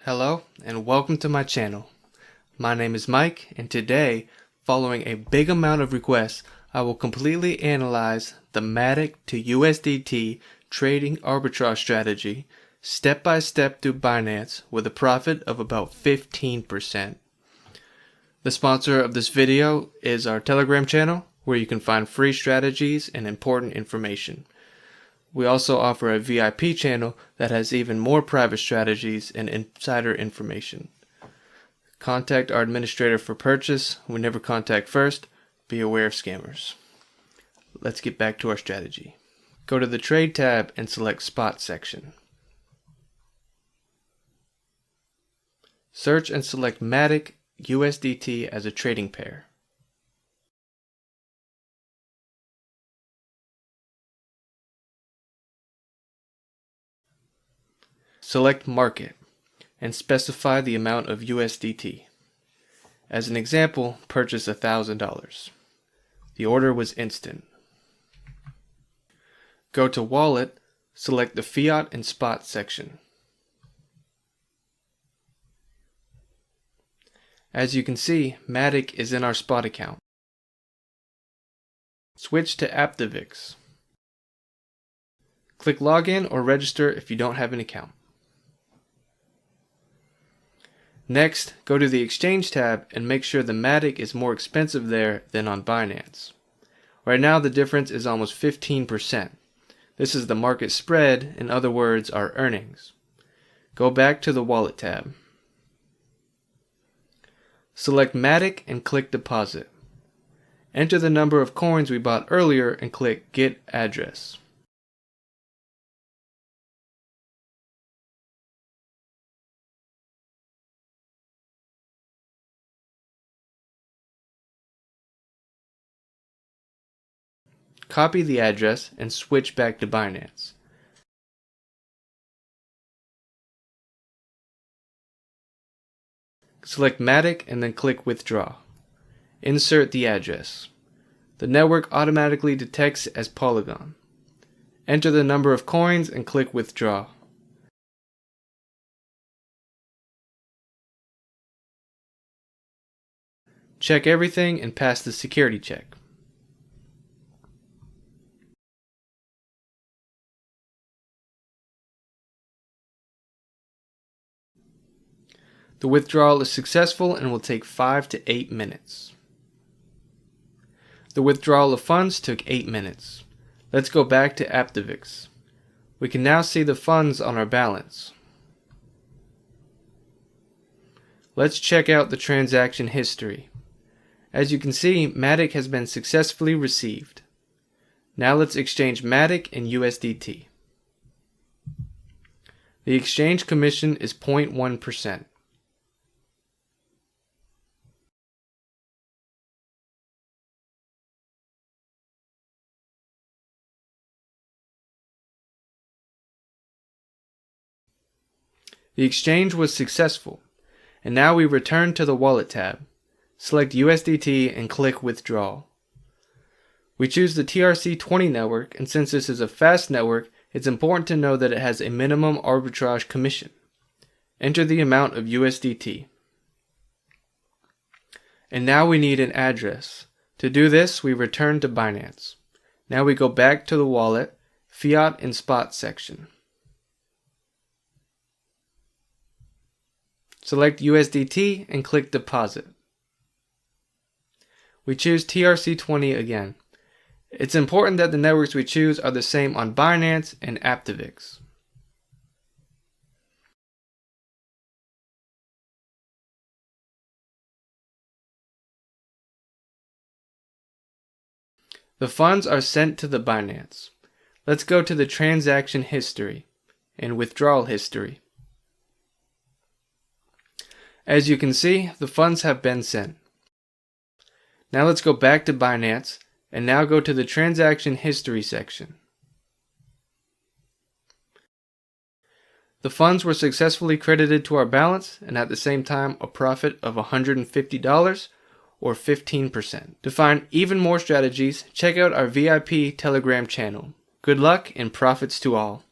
Hello and welcome to my channel. My name is Mike, and today, following a big amount of requests, I will completely analyze the Matic to USDT trading arbitrage strategy step by step through Binance with a profit of about 15%. The sponsor of this video is our Telegram channel, where you can find free strategies and important information. We also offer a VIP channel that has even more private strategies and insider information. Contact our administrator for purchase. We never contact first. Be aware of scammers. Let's get back to our strategy. Go to the Trade tab and select Spot section. Search and select Matic USDT as a trading pair. Select Market and specify the amount of USDT. As an example, purchase $1,000. The order was instant. Go to Wallet, select the Fiat and Spot section. As you can see, Matic is in our Spot account. Switch to AppDivX. Click Login or register if you don't have an account. Next, go to the Exchange tab and make sure the Matic is more expensive there than on Binance. Right now the difference is almost 15%. This is the market spread, in other words, our earnings. Go back to the Wallet tab. Select Matic and click Deposit. Enter the number of coins we bought earlier and click Get Address. Copy the address and switch back to Binance. Select Matic and then click Withdraw. Insert the address. The network automatically detects as Polygon. Enter the number of coins and click Withdraw. Check everything and pass the security check. The withdrawal is successful and will take 5 to 8 minutes. The withdrawal of funds took 8 minutes. Let's go back to AppDivX. We can now see the funds on our balance. Let's check out the transaction history. As you can see, Matic has been successfully received. Now let's exchange Matic and USDT. The exchange commission is 0.1%. The exchange was successful, and now we return to the Wallet tab. Select USDT and click Withdraw. We choose the TRC20 network, and since this is a fast network, it's important to know that it has a minimum arbitrage commission. Enter the amount of USDT. And now we need an address. To do this, we return to Binance. Now we go back to the Wallet, Fiat and Spot section. Select USDT and click Deposit. We choose TRC20 again. It's important that the networks we choose are the same on Binance and AppDivX. The funds are sent to the Binance. Let's go to the transaction history and withdrawal history. As you can see, the funds have been sent. Now let's go back to Binance and now go to the transaction history section. The funds were successfully credited to our balance and at the same time a profit of $150 or 15%. To find even more strategies, check out our VIP Telegram channel. Good luck and profits to all.